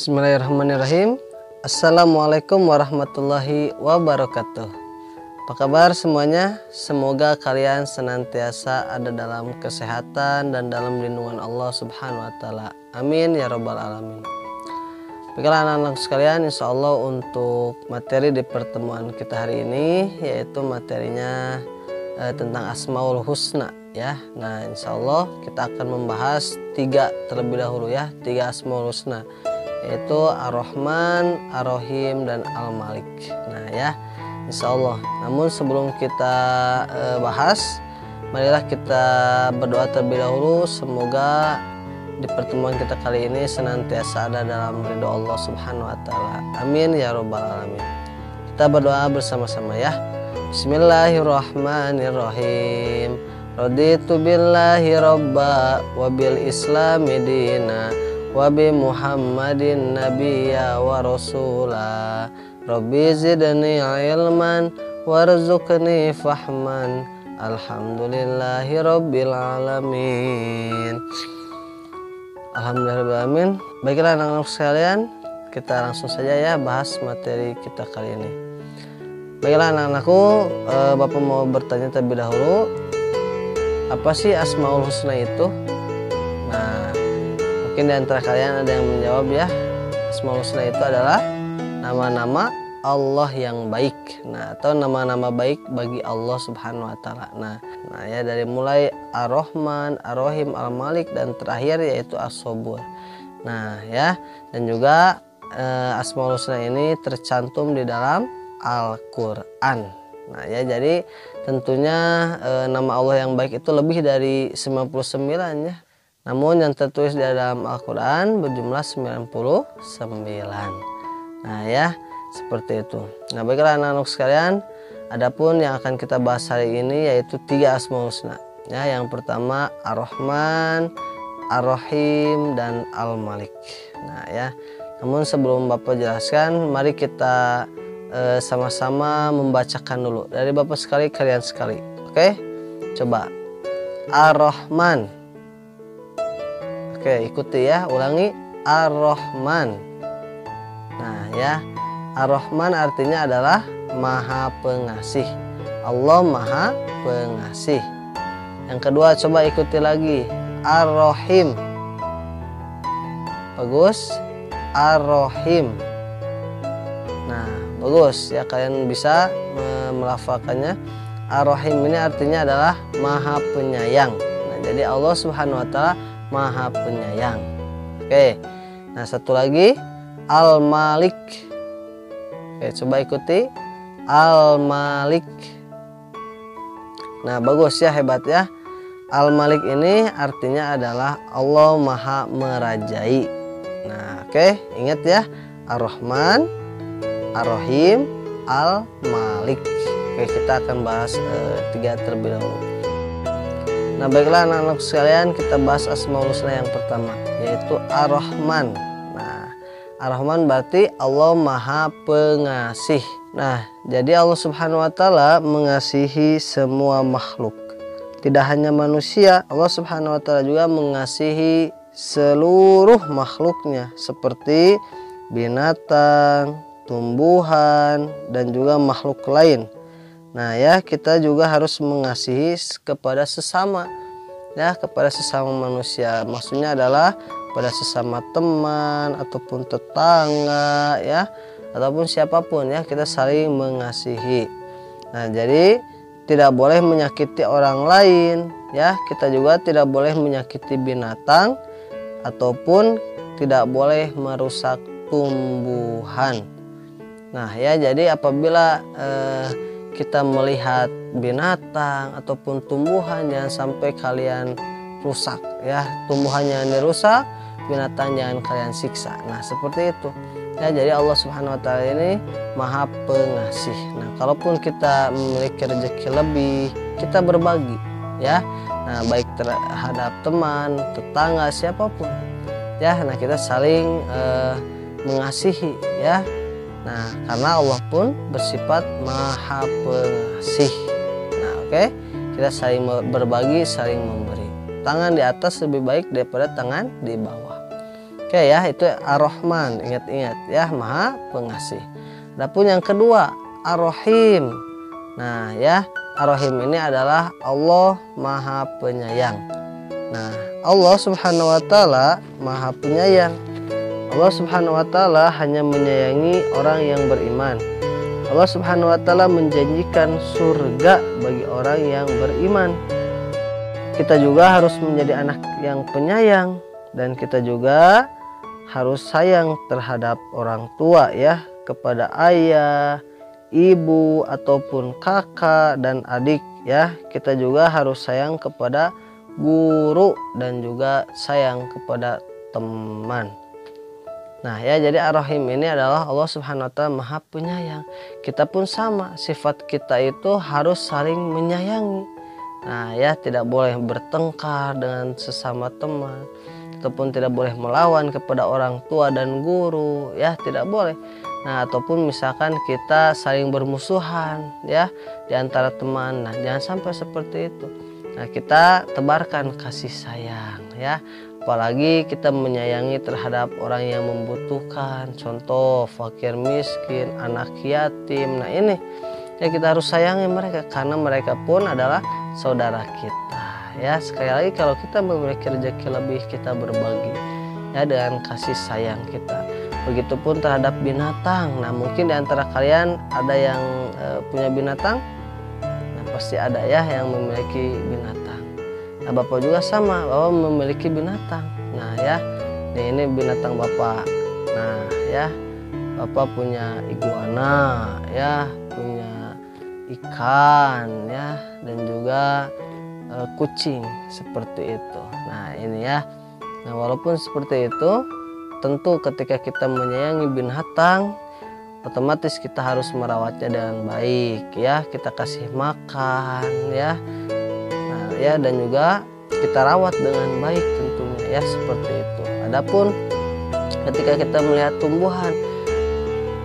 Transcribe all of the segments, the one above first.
Bismillahirrahmanirrahim. Assalamualaikum warahmatullahi wabarakatuh. Apa kabar semuanya? Semoga kalian senantiasa ada dalam kesehatan dan dalam lindungan Allah Subhanahu wa Ta'ala. Amin ya Rabbal 'Alamin. Baiklah anak-anak sekalian, insya Allah untuk materi di pertemuan kita hari ini yaitu materinya tentang Asmaul Husna ya. Nah, insya Allah kita akan membahas 3 terlebih dahulu ya, 3 Asmaul Husna, yaitu Ar-Rahman, Ar-Rahim, dan Al-Malik. Nah ya, insya Allah. Namun sebelum kita bahas, marilah kita berdoa terlebih dahulu. Semoga di pertemuan kita kali ini senantiasa ada dalam ridho Allah Subhanahu wa Ta'ala. Amin ya Rabbal 'Alamin. Kita berdoa bersama-sama ya. Bismillahirrahmanirrahim. Raditu billahi robba wa bil islami dina wa bi Muhammadin nabiyya wa rasula. Rabbi zidni ilman warzuqni fahman. Alhamdulillahi rabbil alamin. Alhamdulillahirrahmanirrahim. Baiklah anak-anak sekalian, kita langsung saja ya bahas materi kita kali ini. Baiklah anak-anakku, Bapak mau bertanya terlebih dahulu, apa sih Asmaul Husna itu? Nah, mungkin di antara kalian ada yang menjawab ya. Asmaul Husna itu adalah nama-nama Allah yang baik. Nah, atau nama-nama baik bagi Allah Subhanahu wa Ta'ala. Nah ya, dari mulai Ar-Rahman, Ar-Rahim, Al-Malik, dan terakhir yaitu As-Sabur. Nah ya, dan juga Asmaul Husna ini tercantum di dalam Al-Qur'an. Nah ya, jadi tentunya nama Allah yang baik itu lebih dari 99 ya. Namun yang tertulis di dalam Al-Quran berjumlah 99. Nah ya, seperti itu. Nah baiklah anak-anak sekalian, adapun yang akan kita bahas hari ini yaitu 3 Asmaul Husna. Ya, yang pertama Ar-Rahman, Ar-Rahim, dan Al-Malik. Nah ya, namun sebelum Bapak jelaskan, mari kita sama-sama membacakan dulu dari Bapak sekali, kalian sekali. Oke, coba Ar-Rahman. Oke, ikuti ya, ulangi Ar-Rahman. Nah ya, Ar-Rahman artinya adalah Maha Pengasih. Allah Maha Pengasih. Yang kedua, coba ikuti lagi Ar-Rahim. Bagus, Ar-Rahim. Nah, bagus ya, kalian bisa melafalkannya. Ar-Rahim ini artinya adalah Maha Penyayang. Nah, jadi Allah Subhanahu wa Ta'ala Maha Penyayang. Oke. Nah, satu lagi Al-Malik. Oke, coba ikuti Al-Malik. Nah, bagus ya, hebat ya. Al-Malik ini artinya adalah Allah Maha Merajai. Nah, oke, ingat ya, Ar-Rahman, Ar-Rahim, Al-Malik. Oke, kita akan bahas 3 terlebih dahulu. Nah baiklah anak-anak sekalian, kita bahas Asmaul Husna yang pertama, yaitu Ar-Rahman. Nah, Ar-Rahman berarti Allah Maha Pengasih. Nah, jadi Allah Subhanahu wa Ta'ala mengasihi semua makhluk. Tidak hanya manusia, Allah Subhanahu wa Ta'ala juga mengasihi seluruh makhluknya, seperti binatang, tumbuhan, dan juga makhluk lain. Nah ya, kita juga harus mengasihi kepada sesama ya, kepada sesama manusia. Maksudnya adalah pada sesama teman ataupun tetangga ya, ataupun siapapun ya, kita saling mengasihi. Nah, jadi tidak boleh menyakiti orang lain ya, kita juga tidak boleh menyakiti binatang ataupun tidak boleh merusak tumbuhan. Nah ya, jadi apabila kita melihat binatang ataupun tumbuhan, jangan sampai kalian rusak ya, tumbuhannya yang dirusak, binatang jangan kalian siksa. Nah seperti itu ya, jadi Allah Subhanahu wa Ta'ala ini Maha Pengasih. Nah, kalaupun kita memiliki rezeki lebih, kita berbagi ya. Nah, baik terhadap teman, tetangga, siapapun ya. Nah, kita saling mengasihi ya. Nah, karena Allah pun bersifat Maha Pengasih. Nah, oke, kita saling berbagi, saling memberi. Tangan di atas lebih baik daripada tangan di bawah. Oke ya, itu Ar-Rahman, ingat-ingat ya, Maha Pengasih. Adapun yang kedua, Ar-Rahim. Nah ya, Ar-Rahim ini adalah Allah Maha Penyayang. Nah, Allah Subhanahu wa taala Maha Penyayang. Allah Subhanahu wa taala hanya menyayangi orang yang beriman. Allah Subhanahu wa taala menjanjikan surga bagi orang yang beriman. Kita juga harus menjadi anak yang penyayang, dan kita juga harus sayang terhadap orang tua ya, kepada ayah, ibu ataupun kakak dan adik ya. Kita juga harus sayang kepada guru dan juga sayang kepada teman. Nah ya, jadi Ar-Rahim ini adalah Allah Subhanahu wa taala Maha Penyayang. Kita pun sama, sifat kita itu harus saling menyayangi. Nah ya, tidak boleh bertengkar dengan sesama teman, ataupun tidak boleh melawan kepada orang tua dan guru ya, tidak boleh. Nah, ataupun misalkan kita saling bermusuhan ya di antara teman. Nah, jangan sampai seperti itu. Nah, kita tebarkan kasih sayang ya. Apalagi kita menyayangi terhadap orang yang membutuhkan, contoh fakir miskin, anak yatim. Nah ini ya, kita harus sayangi mereka karena mereka pun adalah saudara kita ya. Sekali lagi, kalau kita memiliki rezeki lebih, kita berbagi ya dengan kasih sayang kita. Begitupun terhadap binatang. Nah mungkin di antara kalian ada yang punya binatang. Nah pasti ada ya yang memiliki binatang. Nah Bapak juga sama, Bapak memiliki binatang. Nah ya, ini binatang Bapak. Nah ya, Bapak punya iguana ya, punya ikan ya, dan juga kucing seperti itu. Nah ini ya. Nah walaupun seperti itu, tentu ketika kita menyayangi binatang, otomatis kita harus merawatnya dengan baik ya. Kita kasih makan ya. Nah ya, dan juga kita rawat dengan baik tentunya ya, seperti itu. Adapun ketika kita melihat tumbuhan,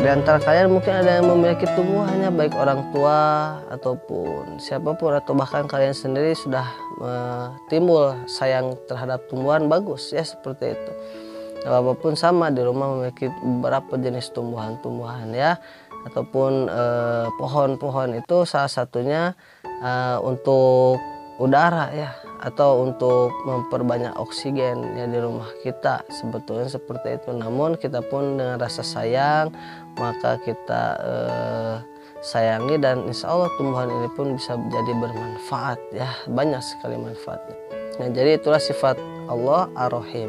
di antara kalian mungkin ada yang memiliki tumbuhannya, baik orang tua ataupun siapapun, atau bahkan kalian sendiri sudah timbul sayang terhadap tumbuhan, bagus ya, seperti itu. Nah, Bapak pun sama, di rumah memiliki beberapa jenis tumbuhan-tumbuhan ya, ataupun pohon-pohon itu salah satunya untuk udara ya, atau untuk memperbanyak oksigen ya di rumah kita, sebetulnya seperti itu. Namun kita pun dengan rasa sayang, maka kita sayangi, dan insya Allah tumbuhan ini pun bisa jadi bermanfaat ya, banyak sekali manfaatnya. Nah jadi itulah sifat Allah Ar-Rahim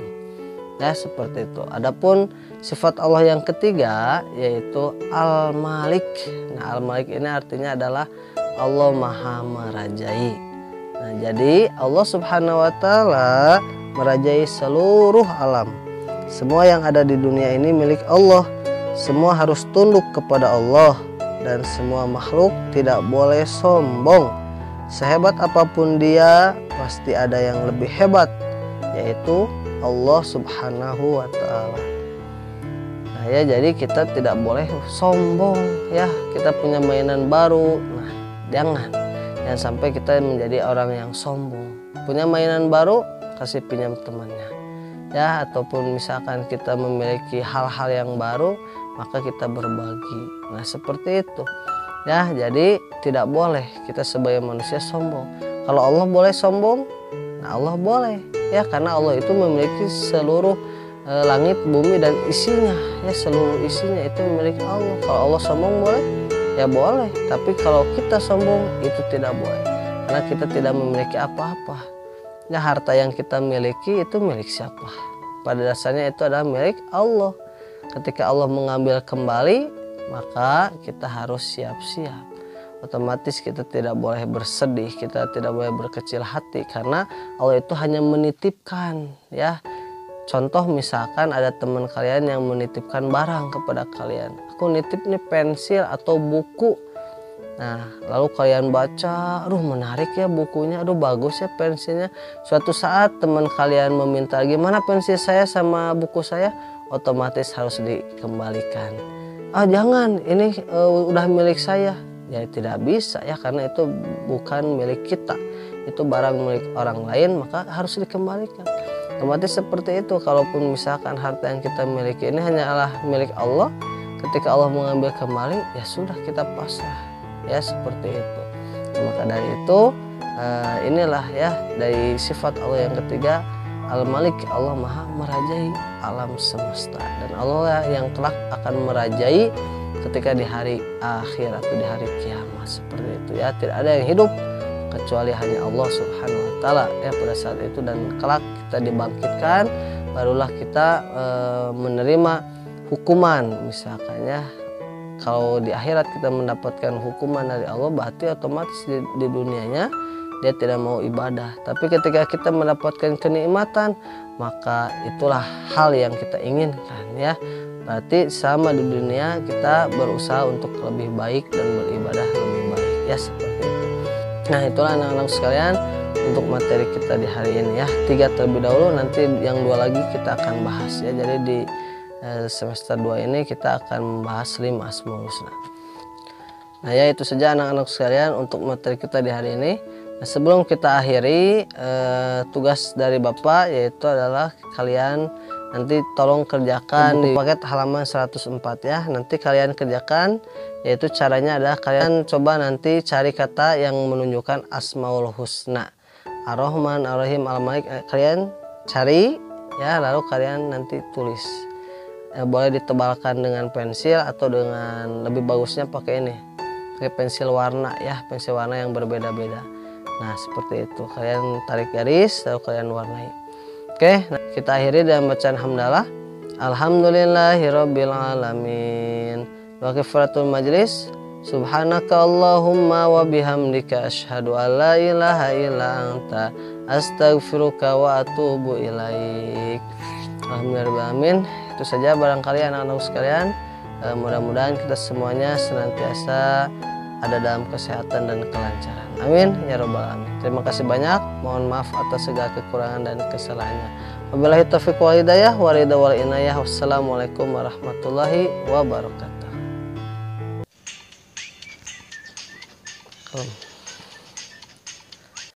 ya, seperti itu. Adapun sifat Allah yang ketiga yaitu Al-Malik. Nah Al-Malik ini artinya adalah Allah Maha Merajai. Nah jadi Allah Subhanahu wa taala merajai seluruh alam. Semua yang ada di dunia ini milik Allah. Semua harus tunduk kepada Allah, dan semua makhluk tidak boleh sombong. Sehebat apapun dia, pasti ada yang lebih hebat, yaitu Allah Subhanahu wa taala. Nah ya, jadi kita tidak boleh sombong ya. Kita punya mainan baru, nah jangan sampai kita menjadi orang yang sombong. Punya mainan baru, kasih pinjam temannya ya, ataupun misalkan kita memiliki hal-hal yang baru, maka kita berbagi. Nah seperti itu ya. Jadi tidak boleh kita sebagai manusia sombong. Kalau Allah boleh sombong, nah Allah boleh ya, karena Allah itu memiliki seluruh langit, bumi dan isinya ya, seluruh isinya itu milik Allah. Kalau Allah sombong boleh ya, boleh. Tapi kalau kita sombong itu tidak boleh, karena kita tidak memiliki apa-apa ya. Harta yang kita miliki itu milik siapa? Pada dasarnya itu adalah milik Allah. Ketika Allah mengambil kembali, maka kita harus siap-siap. Otomatis kita tidak boleh bersedih, kita tidak boleh berkecil hati, karena Allah itu hanya menitipkan ya. Contoh misalkan ada teman kalian yang menitipkan barang kepada kalian. Aku nitip nih pensil atau buku. Nah lalu kalian baca, aduh menarik ya bukunya, aduh bagus ya pensilnya. Suatu saat teman kalian meminta, gimana pensil saya sama buku saya? Otomatis harus dikembalikan. Ah jangan, ini udah milik saya. Ya tidak bisa ya, karena itu bukan milik kita, itu barang milik orang lain, maka harus dikembalikan. Otomatis seperti itu, kalaupun misalkan harta yang kita miliki ini hanyalah milik Allah, ketika Allah mengambil kembali ya sudah kita pasrah ya, seperti itu. Maka dari itu inilah ya dari sifat Allah yang ketiga, Al-Malik, Allah maha merajai alam semesta, dan Allah yang kelak akan merajai ketika di hari akhir atau di hari kiamat, seperti itu ya. Tidak ada yang hidup kecuali hanya Allah Subhanahu wa taala ya pada saat itu, dan kelak kita dibangkitkan barulah kita menerima hukuman. Misalkan ya, kalau di akhirat kita mendapatkan hukuman dari Allah, berarti otomatis di dunianya dia tidak mau ibadah. Tapi ketika kita mendapatkan kenikmatan, maka itulah hal yang kita inginkan ya. Berarti sama di dunia kita berusaha untuk lebih baik dan beribadah lebih baik ya, seperti itu. Nah, itulah anak-anak sekalian untuk materi kita di hari ini ya. 3 terlebih dahulu, nanti yang 2 lagi kita akan bahas ya. Jadi di semester 2 ini kita akan membahas 5 Asmaul Husna. Nah ya, itu saja anak-anak sekalian untuk materi kita di hari ini. Nah, sebelum kita akhiri, tugas dari Bapak yaitu adalah kalian nanti tolong kerjakan di paket halaman 104 ya. Nanti kalian kerjakan, yaitu caranya adalah kalian coba nanti cari kata yang menunjukkan Asmaul Husna, Ar-Rahman, Ar-Rahim, Al-Malik. Kalian cari ya, lalu kalian nanti tulis. Boleh ditebalkan dengan pensil atau dengan lebih bagusnya pakai ini, pakai pensil warna ya, pensil warna yang berbeda-beda. Nah seperti itu, kalian tarik garis lalu kalian warnai. Oke, nah, kita akhiri dengan bacaan hamdalah. Alhamdulillahirabbil alamin. Wa kifaratul majlis. Subhanaka Allahumma wa bihamdika asyhadu an la ilaha illa anta astaghfiruka wa atubu ilaik. Alhamdulillah. Itu saja barangkali anak-anak sekalian. Mudah-mudahan kita semuanya senantiasa ada dalam kesehatan dan kelancaran. Amin ya robbal alamin. Terima kasih banyak. Mohon maaf atas segala kekurangan dan kesalahannya. Wabillahi taufiq wal hidayah wa ridha wal inayah. Wassalamualaikum warahmatullahi wabarakatuh.